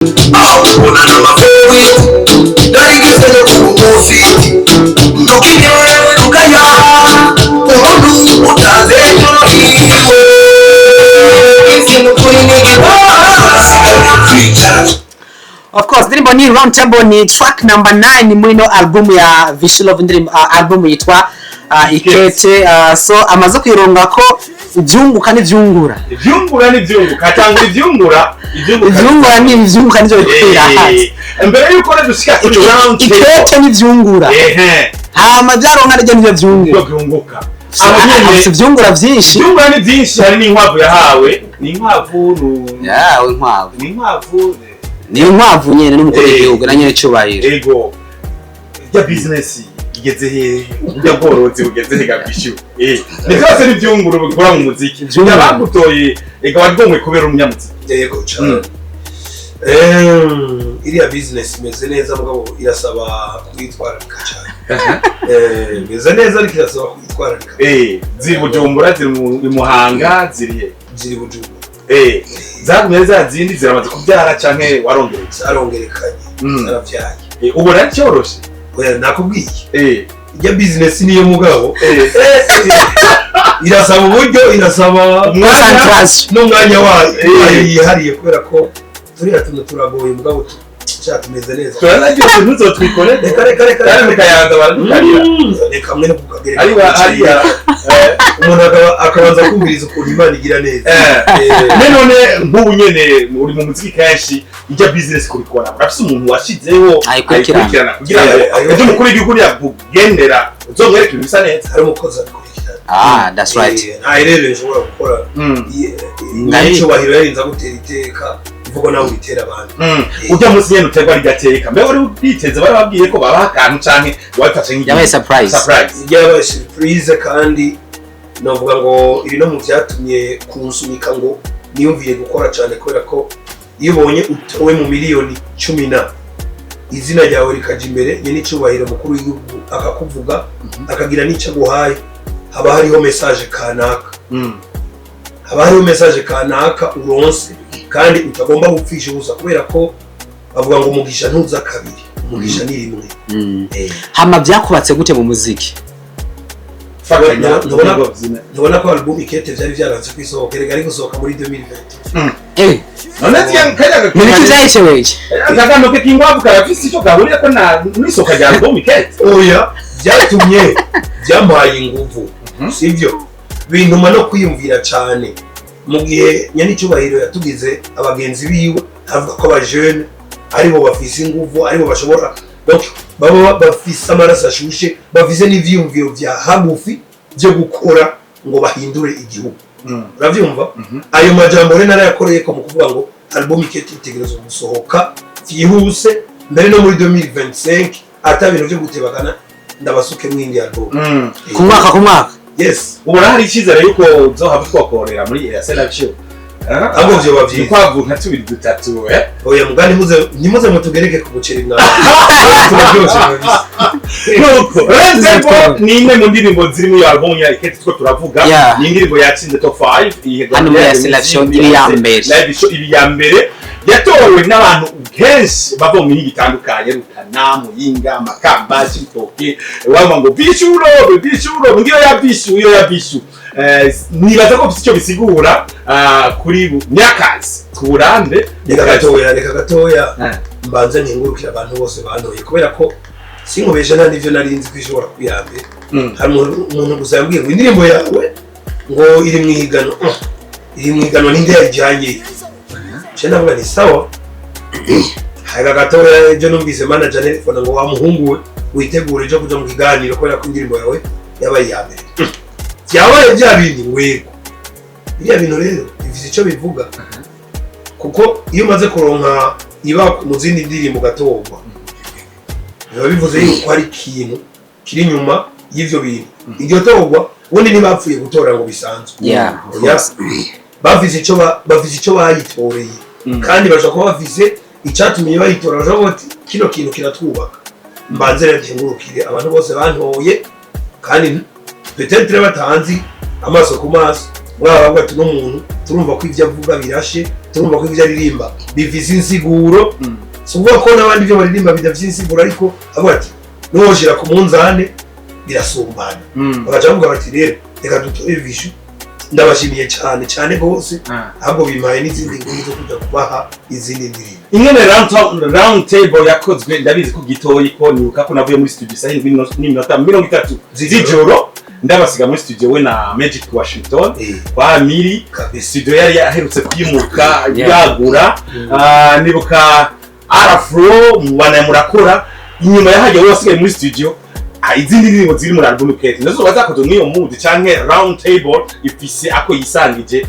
Una na mafavorite Dari gifele kumufiti Ndokinye lukaya Umundu utaze iwe Izimu kuinigwa Of course, indirimbo ni Roundtable ni track number 9 muri no album ya VICHOU LOVE, indirimbo album yitwa Ikete. So amaze kwironga ko ivyunguka n'ivyungura. Ivyungura n'ivyunguka atanga ivyungura ni ivyunguka nivyo bikwira hasi. Mbere yuko dushika kuri Roundtable Ikete n'ivyungura. Hama vyaronka ryo nivyo vyunguka. Abanyene ivyungura vyinshi. Ivyungura ni vyinshi, hari n'inkwavu yahawe. Ni inkwavu ni inkwavu nyene n'umukuru w'igihugu na nyene cyubahiro. Ego. Ya business igeze he? Ujya bworozi ugeze he gabishu? Ni byose ni byunguru bikora mu muziki. Yabagutoye ega wagomwe kubera umunyamuziki. Yego cyane. Iriya business imeze neza mugabo irasaba kwitwararika cyane. Imeze neza ariko irasaba kwitwararika. Ziri Bujumbura, ziri mu Muhanga, ziri Bujumbura. Zatumye zazindi ziramaze kubyara canke warongeretse? Arongerekanye. Aravyaye. Ubu racyoroshe. Oya nakubwiye. Ijya business niyo mugabo. Irasaba uburyo, irasaba n'umwanya wayo yihariye kubera ko turiya tuntu turagoye mugabo cyatumeze neza. Turagiye ntuzotwikore. Reka mukayanda bararira. Reka mwe kukagera. Ariya umuntu akabanza kumviriza ukuntu Imana igira neza. None nk'ubu nyene uri mu muziki kenshi ijya business kubikora. Urafise umuntu washizeho ayikurikirana kugira ngo ejo mukuru w'igihugu yakugendera uzomwereka ibisa neza. Hari umukozi abikurikirana. That's right. Rero nshobora gukora n'icyo bahiro yarinza gutera iteka uvuga nawe bitera abantu. Ujya munsi nyene uterwa rigateka. Mbe uri biteze bari babwiye ko baba akantu canke wafashe nk'igi. Yabaye surprise. Yabaye surprise kandi novuga ngo ibi no mu byatumye kunsunika ngo niyumviye gukora cyane kubera ko iyo ubonye utowe mu miliyoni 10 izina ryawe rikaje imbere nyene icubahiro mukuru w'igihugu akakuvuga akagira n'icyo guhaye haba hariho message kanaka. Haba hariho message kanaka uronse kandi utagomba gupfisha ubusa kubera ko bavuga ngo umugisha ntuza kabiri, umugisha ni rimwe. Hama byakubatse gute mu muziki? Ndabona ko album Ikete byari byaranze kwisohoka ari gusohoka muri 2020. None tiyankaga Niki zayiceweje? Akagano ke kingwavu karafise icyo gahuriye ko na nisoka rya album Ikete. Oya, byatumye byampaye inguvu. Sivyo bintuma no kwiyumvira cyane mu gihe nyani cyubahiro yatugize abagenzi biwe avuga ko abajene aribo bafise inguvu, aribo bashobora donc baba bafise amaraso ashushe, bafise n'ivyumviro vya hagufi byo gukora ngo bahindure igihugu. Uravyumva? Ayo majambo rero narayakoreye ko mu kuvuga ngo album Ikete itegerezwa gusohoka vyihuse mbere no muri 2025 atabintu byo gutebakana ndabasuke mwindi album. Ku mwaka. Yes. Ubu hari icyizere yuko uzohava twakorera muri VICHOU. Abo byo bavyiye. Kwavu nka 2-3 Oya mugani nimuze mutugereke ku buceri mwana. Ni imwe mu ndirimbo ziri mu album ya Ikete two turavuga. Ni indirimbo yatsinze top 5 hano muri selection iri ya mbere yatowe n'abantu kenshi bava mu mihingo itandukanye Rutana, Muyinga, Makamba, Cibitoke waba ngo VICHOU LOVE ngiyo ya VICHOU nibaza ko icyo bisigura kuri Nyakazi kuburambe. Reka gatoya mbanze nkingurukira abantu bose bantoye kubera ko sinkobeje nta nivyo narinzi kwishobora kuyambe. Hari umuntu gusambwiye ngo indirimbo yawe ngo iri mwigano n'indi ijanye. Chena mwana ni sawa. Haga gatoya ejo numvise manager telefone ngo wamuhungu we witegure ejo kuja mu kiganiro kubera ko indirimbo yawe yabaye ya mbere. Yabaye bya bintu wego. Iriya bintu rero bifite icyo bivuga. Kuko iyo maze kuronka iba mu zindi ndirimbo gatogwa. Biba bivuze yuko hari ikintu kiri nyuma y'ivyo bintu. Iryo togwa ubundi ntibapfuye gutora ngo bisanzwe. Bafise icyo bayitoreye. Kandi bashaka kuba bafise icyatumye bayitora bashaka ati kino kintu kiratwubaka. Mbanze rero nkingurukire abantu bose bantoye kandi peut-être batanzi amaso ku maso mwabavuga ati n'umuntu turumva ko ivyo avuga birashe turumva ko ivyo aririmba bifise insiguro suvuga ko n'abandi byo baririmba bidafise insiguro ariko avuga ati noshira ku munzane birasumbana bagaca bavuga bati rero reka dutore Vichou ndabashimiye cyane gose ahubwo bimaye n'izindi nguru zo kuja kubaha izindi ndirimbo ingene round table yakozwe ndabizi ko gitoyi ko nibuka ko navuye muri studio sahi n'iminota 30 z'ijoro ndabasiga muri studio we na Magic Washington kwa Miri studio yari yaherutse kwimuka yagura nibuka Arafro mubana murakora inyuma yahaje we wasigaye muri studio izindi ndirimbo ziri muri album Kate nazo bazakoze muri iyo mood canke round table ifise ako yisangije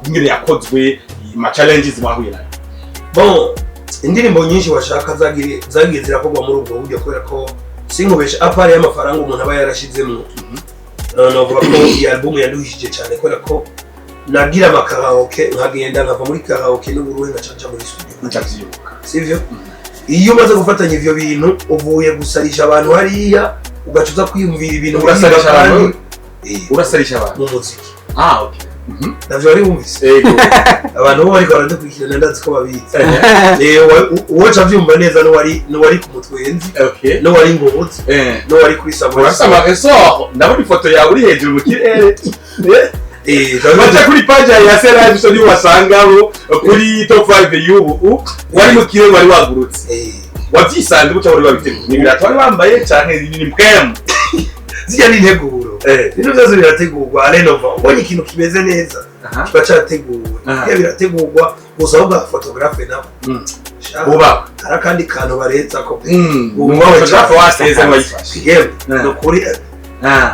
ingene yakozwe ma challenges mwahuye nayo bon indirimbo nyinshi washaka zagiye zirakorwa muri ubwo buryo kubera ko sinkubesha apari y'amafaranga umuntu aba yarashizemo novuga ko iyi album yaduhishije cyane kubera ko nagira amakaraoke nkagenda nkava muri karaoke n'uburuhe ngacaca muri studio ndavyibuka sivyo iyo umaze gufatanya ivyo bintu uvuye gusarisha abantu hariya ugacuza kwiyumvira ibintu urasarisha abantu mu muziki okay navyo ari wumvise abantu bo bariko baradukurikirana ndazi ko babizi uwoca vyumva neza no wari ku mutwenzi no wari ngobozi no wari kuri Samuel ndabona ifoto yawe uri hejuru mu kirere baca kuri page ya Sera Vichou ni wasangaho kuri top 5 y'ubu wari mu kirere wari wagurutse wavyisanze buca wari babiteguye ni biratwari bambaye canke ni mpwemu zijya n'integuro ibintu byose birategurwa arenova ubonye ikintu kimeze neza kiba cyateguwe iyo birategurwa gusa ahubwo photographe nabo uba hari akandi kantu barenza ko photographe waseze bayifashe nukuri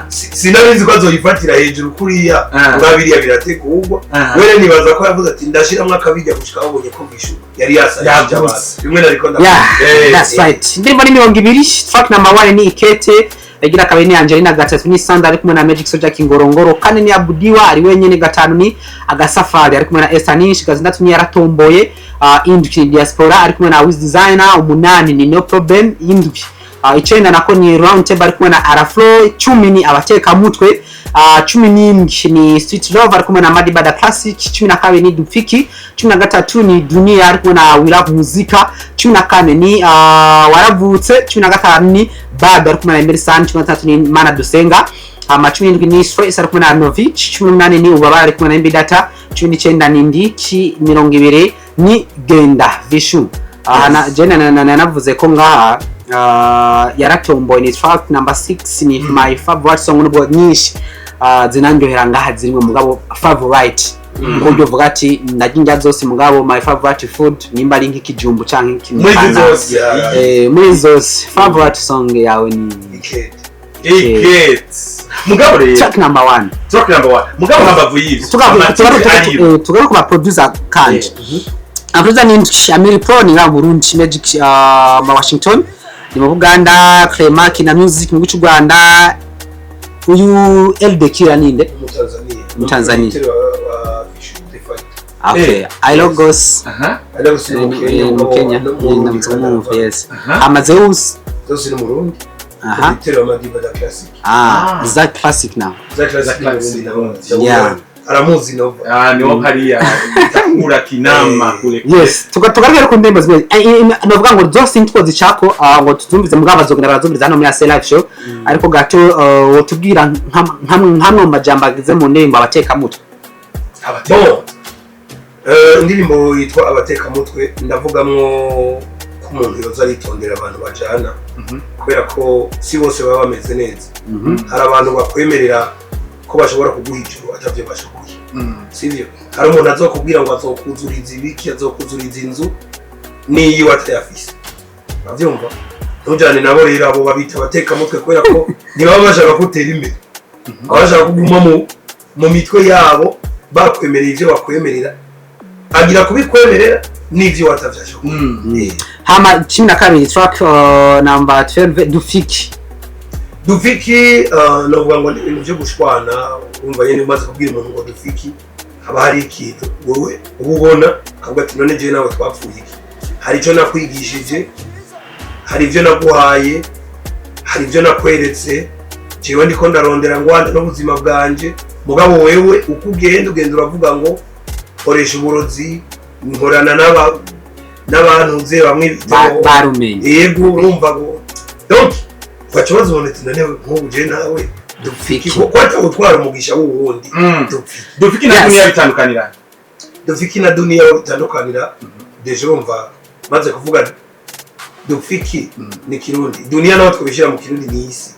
sinabizi ko azoyifatira hejuru kuriya ngabiriya birategurwa were nibaza ko yavuze ati ndashiramwe akabijya gushika babonye ko Vichou yari yasarije abantu rimwe nariko that's right indirimbo ni 20 track number 1 ni Ikete agira kabiri ni Angelina gatatu ni Sandra ari kumwe na Magic Soja Kingorongoro kane ni Abudiwa ari wenyene gatanu ni Agasafari ari kumwe na Estanish gazindatu ni Yaratomboye Indwi Diaspora ari kumwe na Wiz Designer umunani ni No Problem Indwi icenda nako ni round table ari kumwe na Araflo 10 ni abateka mutwe 10 ni Sweet Love ari kumwe na Madibada Classic 12 ni Dufiki 13 ni Dunia ari kumwe na We Love Muzika 14 ni Waravutse 15 ni Bad ari kumwe na Emerson 13 ni Mana Dusenga 17 ni Stress ari kumwe na Novich 18 ni Ubabara ari kumwe na Mbidata 19 ni Ndichi 20 ni Genda Vichou jena navuze ko ngaha Yaratomboye ni track number 6 ni my favorite song nubwo nyinshi zinanjohera ngaha zirimo mugabo favorite ngo byo vuga ati ndajinja zose mugabo my favorite food nimba ari nk'ikijumbu canke kimikana muri zose favorite song yawe ni Ikete mugabo rero track number 1 mugabo hambavu yivyo tugaruka ku producer kanje avuza ni Amiri Pro ni nga Burundi Magic ma Washington ni mu Buganda Clement na music mu cy'u Rwanda uyu LD Kira ninde mu Tanzania okay I logos mu Kenya ni yes Amazeus zose ni mu Burundi itero Madibada Classic za classic now yeah aramuzi nova niwo hariya takura kinama kule yes tugaruka ku ndembo zimwe novuga ngo zose ntwo zicako ngo tuzumvize mugabo bazogenda barazumviza hano muri live show ariko gato wotubwira nkamwe majambo agize mu ndembo abateka mutwe indirimbo yitwa abateka mutwe ndavugamwo ko umuntu yoza aritondera abantu bajana kubera ko si bose baba bameze neza hari abantu bakwemerera ko bashobora kuguha ijuru atavyo bashoboye sivyo hari umuntu azokubwira ngo azokuzuriza ibiki azokuzuriza inzu niyo atayafise bavyumva ntujane nabo rero abo babita bateka mutwe kubera ko ntibaba bashaka gutera imbere bashaka kuguma mu mitwe yabo bakwemerera ivyo bakwemerera agira kubikwemerera n'ivyo watavyashoboye hama 12 track number 12 Dufiki novuga ngo ibintu byo gushwana umva yene umaze kubwira umuntu ngo Dufiki haba hari ikintu wowe ubona akavuga ati none je nawe twapfuye iki hari ico nakwigishije hari ivyo naguhaye hari ivyo nakweretse jewe ndiko ndarondera ngwanda n'ubuzima bwanje mugabo wewe uko ugenda uravuga ngo koresha uburozi nkorana n'abantu nze bamwe barumenye yego urumva ngo donc kwakibazo bonetse nanewe nk'ubu je nawe dufiki kuko atawutwara umugisha w'uwundi dufiki na dunia bitandukanira dufiki na dunia bitandukanira deje urumva maze kuvuga dufiki ni kirundi dunia nawe twabishira mu kirundi ni isi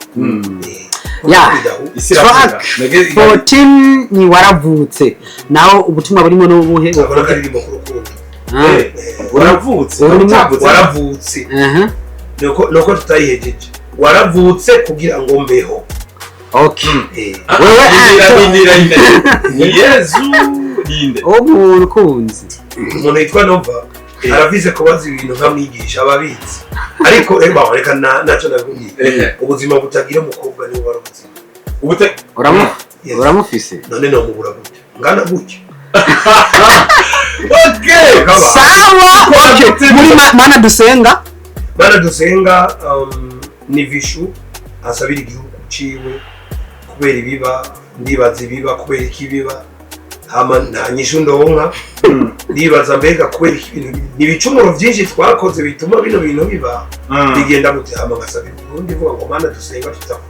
track 14 ni waravutse naho ubutumwa burimo n'ubuhe ubona ko ari kurukundo waravutse nuko tutayihejeje waravutse kugira ngo mbeho okay wewe Yesu inde umuntu kunzi umuntu yitwa Nova aravize kubaza ibintu nkamwigisha ababitsi ariko reka naco nagumiye ubuzima butagira umukobwa ni warubuzima uramufise none no mubura gutya ngana gutya okay sawa okay muri mana dusenga ni Vichou asabira igihugu ciwe kubera ibiba ndibaza ibiba kubera ikibiba hama ntanyishu ndonka ndibaza mbega kubera ibintu nibicumuro byinshi twakoze bituma bino bintu biba bigenda gute hama ngasabira urundi vuga ngo mana dusenga tutaho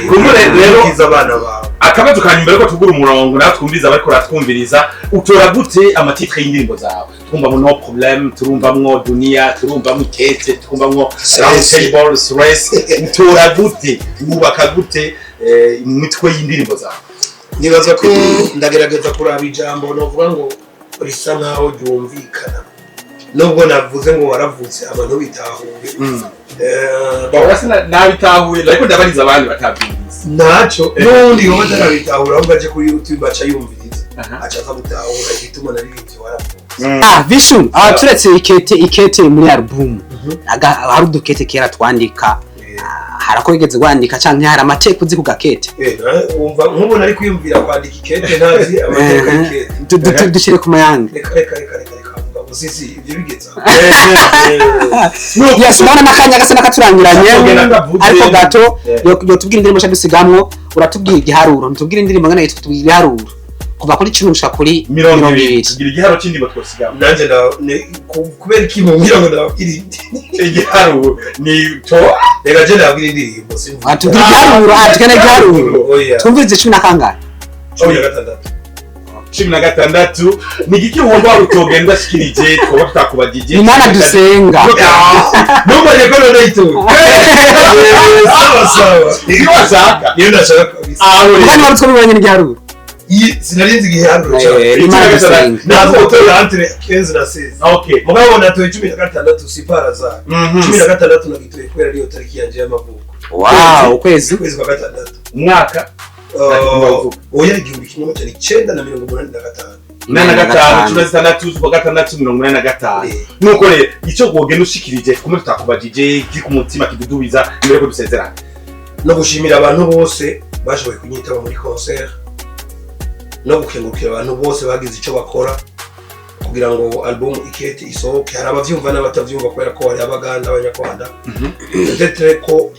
kumure rero kiza abana bawe akabazo kanyuma reko tugura umurongo nawe twumviriza bariko ratwumviriza utora gute amatitre y'indirimbo zawe twumva no problem turumvamwo dunia turumvamwo kete twumvamwo round tables race utora gute ubaka gute imitwe y'indirimbo zawe nibaza ko ndagerageza kuraba ijambo novuga ngo risa nkaho ryumvikana nubwo navuze ngo waravutse abantu bitahuye bawasina nabitahuye ariko ndabariza abandi batabyumvise naco nundi yo batarabitahura ahubwo aje kuri YouTube aca yumviriza aca gutahura igituma nari bivyo waravutse Vichou turetse ikete muri album hari udukete kera twandika harakwegeze kwandika canke hari amateka uzi ku gakete umva nk'ubu nari kwiyumvira kwandika ikete ntazi amateka y'ikete dushire ku mayanga reka sisi ibyo bigeza yes mwana makanya gasa nakaturangiranye ariko gato yo tubwira indirimbo shadusigamwo uratubwira igiharuro ntubwira indirimbo ngana yitwa tubwira igiharuro kuva kuri 10 gushika kuri 20 tugira igiharo cy'indirimbo twosigamwo nanje kubera ikimumbira ngo ndabwira igiharuro ni to reka je ndabwira indirimbo simvuga tubwira igiharuro atkana igiharuro twumvirize 10 na kangahe 16 ni giki wumva utogenda shikirije ko tutakubagije imana dusenga nubwo yego none ito sawa niwashaka niyo ndashaka kandi wari twabibonye n'igiharuro sinarinzi igiharuro cyane imana dusenga nazo utora entre 15 na 16 okay mugabo natoye 16 sipara za 16 nagitoye kubera ariyo tariki yanje y'amavuko wow ukwezi kwa gatandatu umwaka oya igihumbi kimwe cyane 985 16 z'ukwa gatandatu 85 nuko rero icyo gogenda ushikirije kumwe tutakubagije kiri ku mutima kidudubiza mbere ko dusezerana no gushimira abantu bose bashoboye kunyitaba muri concert no gukengurukira abantu bose bagize icyo bakora kugira ngo album ikete isohoke hari abavyumva n'abatavyumva kubera ko hari abaganda abanyarwanda peut-être ko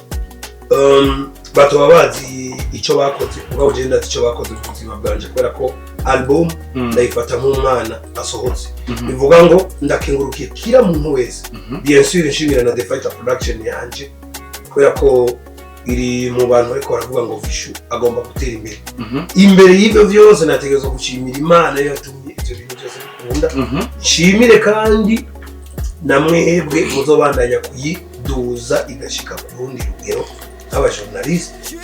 batoba bazi icyo bakoze ubwo ugenda icyo bakoze ku buzima bwanje kubera ko album ndayifata nk'umwana asohotse bivuga ngo ndakengurukiye kila muntu wese bien sûr nshimira na The Fighter Production yanje kubera ko iri mu bantu ariko baravuga ngo Vichou agomba gutera imbere imbere y'ibyo byose nategereje gushimira Imana yatumye ibyo bintu byose bikunda nshimire kandi namwebwe muzobandanya kuyiduza igashika ku rundi rugero nk'abajournaliste